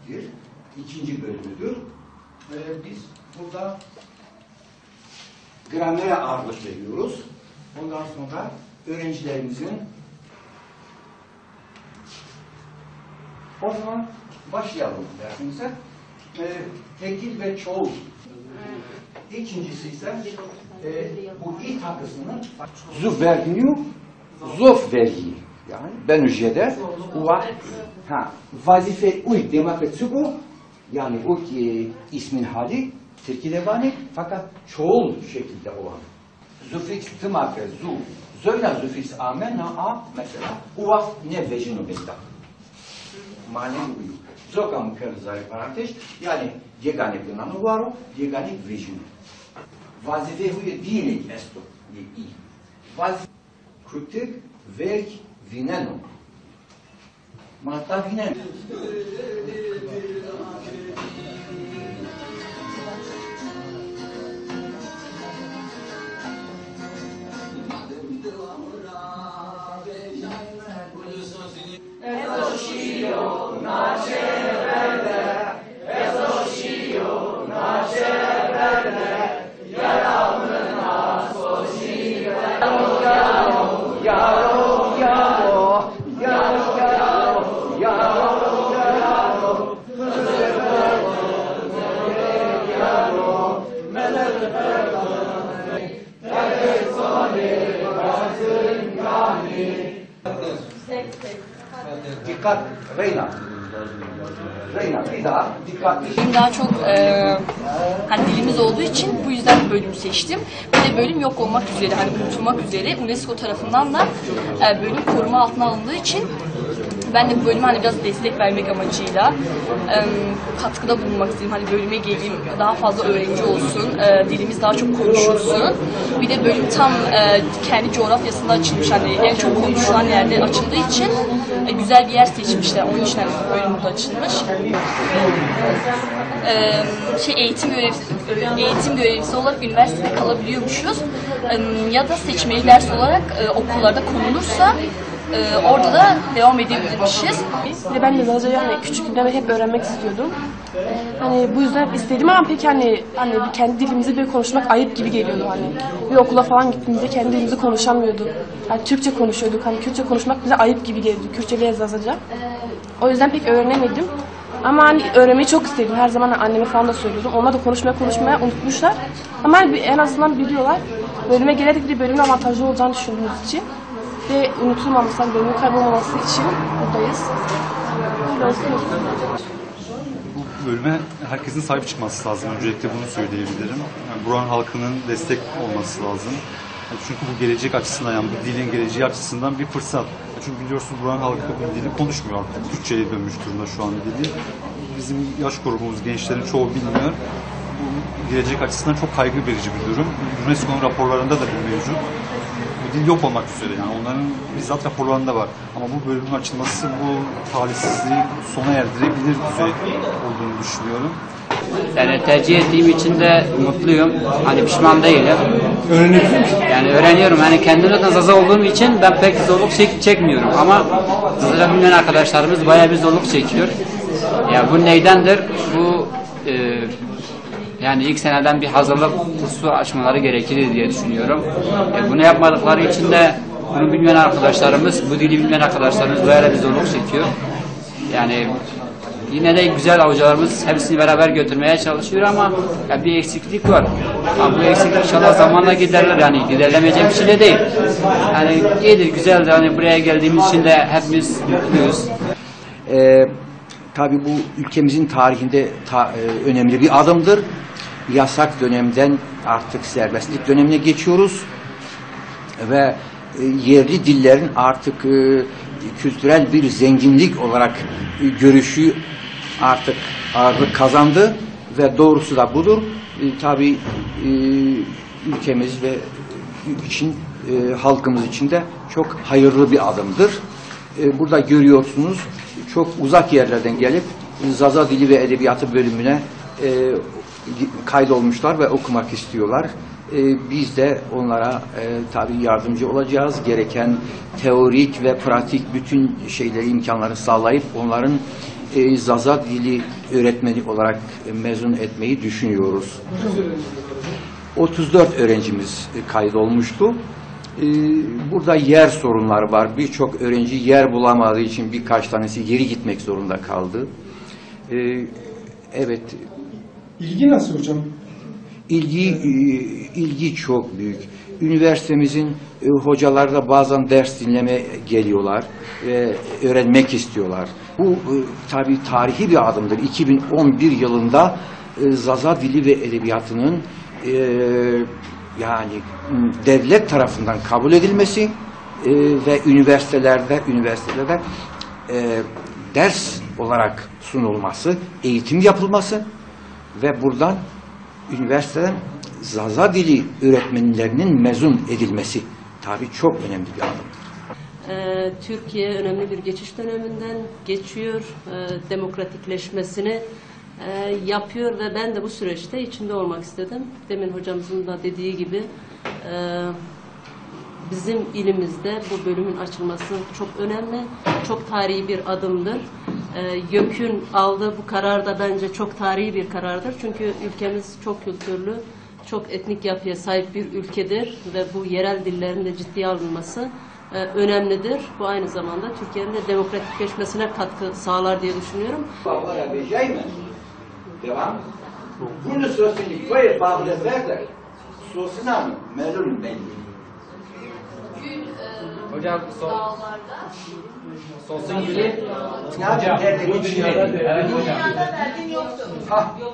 matematiktir. İkinci bölümüdür. Biz burada gramere ağırlık veriyoruz. Ondan sonra öğrencilerimizin o zaman başlayalım dersimize. Tekil ve çoğul. İkincisi ise bu i takısının zuf verginiyor, zof vergi. Yani ben ücrede vazife uy demek bu yani o ki ismin hali Türkiye'de fakat çoğul şekilde olan. Zufiks tımake zu zöyle zufiks amenna a mesela uvaf ne vecinu besta. Manevi uyu. Zokam kırmızı parantez yani yegane planı var o yegane vecinu. Vazife huye değil esto i. Vazife kritik verk vineno. Mata vineno. Dikkat, Reyna. Reyna, bir daha dikkatli. Benim daha çok hani dilimiz olduğu için bu yüzden bu bölümü seçtim. Bir de bölüm yok olmak üzere, hani unutulmak üzere UNESCO tarafından da bölüm koruma altına alındığı için ben de bu bölüme hani biraz destek vermek amacıyla katkıda bulunmak istedim. Hani bölüme geleyim, daha fazla öğrenci olsun, dilimiz daha çok konuşulsun. Bir de bölüm tam kendi coğrafyasında açılmış, hani en çok konuşulan yerde açıldığı için güzel bir yer seçmişler. Onun için hani bölüm burada açılmış. Eğitim görevlisi olarak üniversitede kalabiliyormuşuz. Ya da seçmeli ders olarak okullarda konulursa orada da devam edebilirmişiz. Ben de Zazaca'yı hani küçüklüğümden beri hep öğrenmek istiyordum. Hani bu yüzden istedim ama peki hani kendi dilimizi bir konuşmak ayıp gibi geliyordu hani. Bir okula falan gittiğimizde kendi dilimizi konuşamıyorduk. Yani Türkçe konuşuyorduk. Hani Kürtçe konuşmak bize ayıp gibi geliyordu. Kürtçe ve Zazaca. O yüzden pek öğrenemedim. Ama hani öğrenmeyi çok istedim. Her zaman anneme falan da söylüyordum. Onlar da konuşmaya unutmuşlar. Ama hani en azından biliyorlar. Bölüme gelerek bir bölümün avantajlı olacağını düşündüğümüz için ve unutulmaması, bölümün kaybolmaması için buradayız. Bu bölüme herkesin sahip çıkması lazım. Öncelikle bunu söyleyebilirim. Yani Buran halkının destek olması lazım. Çünkü bu gelecek açısından, yani bu dilin geleceği açısından bir fırsat. Çünkü biliyorsunuz Buran halkı bu dili konuşmuyor artık. Türkçe'ye dönmüş durumda şu an dili. Bizim yaş grubumuz, gençlerin çoğu bilmiyor. Bu gelecek açısından çok kaygı verici bir durum. UNESCO'nun raporlarında da bu mevcut. Bu dil yok olmak üzere, yani onların bizzat raporlarında var. Ama bu bölümün açılması bu talihsizliği sona erdirebilir düzey olduğunu düşünüyorum. Yani tercih ettiğim için de mutluyum. Hani pişman değilim. Yani öğreniyorum. Hani kendimden Zaza olduğum için ben pek zorluk çekmiyorum. Ama Zaza bilmeyen arkadaşlarımız bayağı bir zorluk çekiyor. Ya bu neydendir? Bu yani ilk seneden bir hazırlık kursu açmaları gerekir diye düşünüyorum. Bunu yapmadıkları için de bunu bilmeyen arkadaşlarımız, bu dili bilmeyen arkadaşlarımız bayağı bir zorluk çekiyor. Yani yine de güzel hocalarımız hepsini beraber götürmeye çalışıyor ama ya bir eksiklik var. Ama bu eksiklik inşallah zamanla giderler, yani giderilemeyecek bir şey de değil. Yani iyidir, güzeldir. Hani buraya geldiğimiz için de hepimiz mutluyuz. Tabii bu ülkemizin tarihinde önemli bir adımdır. Yasak dönemden artık serbestlik dönemine geçiyoruz ve yerli dillerin artık kültürel bir zenginlik olarak görüşü artık ağırlık kazandı ve doğrusu da budur. Tabii ülkemiz ve için halkımız için de çok hayırlı bir adımdır. Burada görüyorsunuz çok uzak yerlerden gelip Zaza Dili ve Edebiyatı bölümüne kaydolmuşlar ve okumak istiyorlar. Biz de onlara tabii yardımcı olacağız. Gereken teorik ve pratik bütün şeyleri, imkanları sağlayıp onların Zaza dili öğretmeni olarak mezun etmeyi düşünüyoruz. 34 öğrencimiz kaydolmuştu. Burada yer sorunları var. Birçok öğrenci yer bulamadığı için birkaç tanesi geri gitmek zorunda kaldı. Evet. İlgi nasıl hocam? İlgi çok büyük. Üniversitemizin hocaları da bazen ders dinleme geliyorlar ve öğrenmek istiyorlar. Bu tabii tarihi bir adımdır. 2011 yılında Zaza Dili ve Edebiyatı'nın yani devlet tarafından kabul edilmesi ve üniversitelerde ders olarak sunulması, eğitim yapılması ve buradan üniversiteden Zaza Dili öğretmenlerinin mezun edilmesi tabii çok önemli bir adım. Türkiye önemli bir geçiş döneminden geçiyor, demokratikleşmesini yapıyor ve ben de bu süreçte içinde olmak istedim. Demin hocamızın da dediği gibi bizim ilimizde bu bölümün açılması çok önemli, çok tarihi bir adımdır. YÖK'ün aldığı bu karar da bence çok tarihi bir karardır. Çünkü ülkemiz çok kültürlü, çok etnik yapıya sahip bir ülkedir ve bu yerel dillerin de ciddiye alınması önemlidir. Bu aynı zamanda Türkiye'nin de demokratikleşmesine katkı sağlar diye düşünüyorum. Devam. Bunu sözünü koyup bağlayacaklar. Sosuna mı? Melun belli. Hocam sosun gibi. Hocam nerede geçmedi? Evet hocam.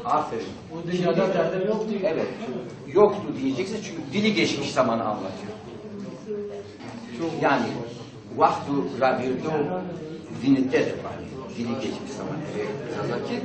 Aferin. Bu dışarıda derdim yoktu. Evet. Yoktu diyeceksin çünkü dili geçmiş zamanı anlatıyor. Yani vaktu ravirdu zinettedir. Dili geçmiş zaman. Evet.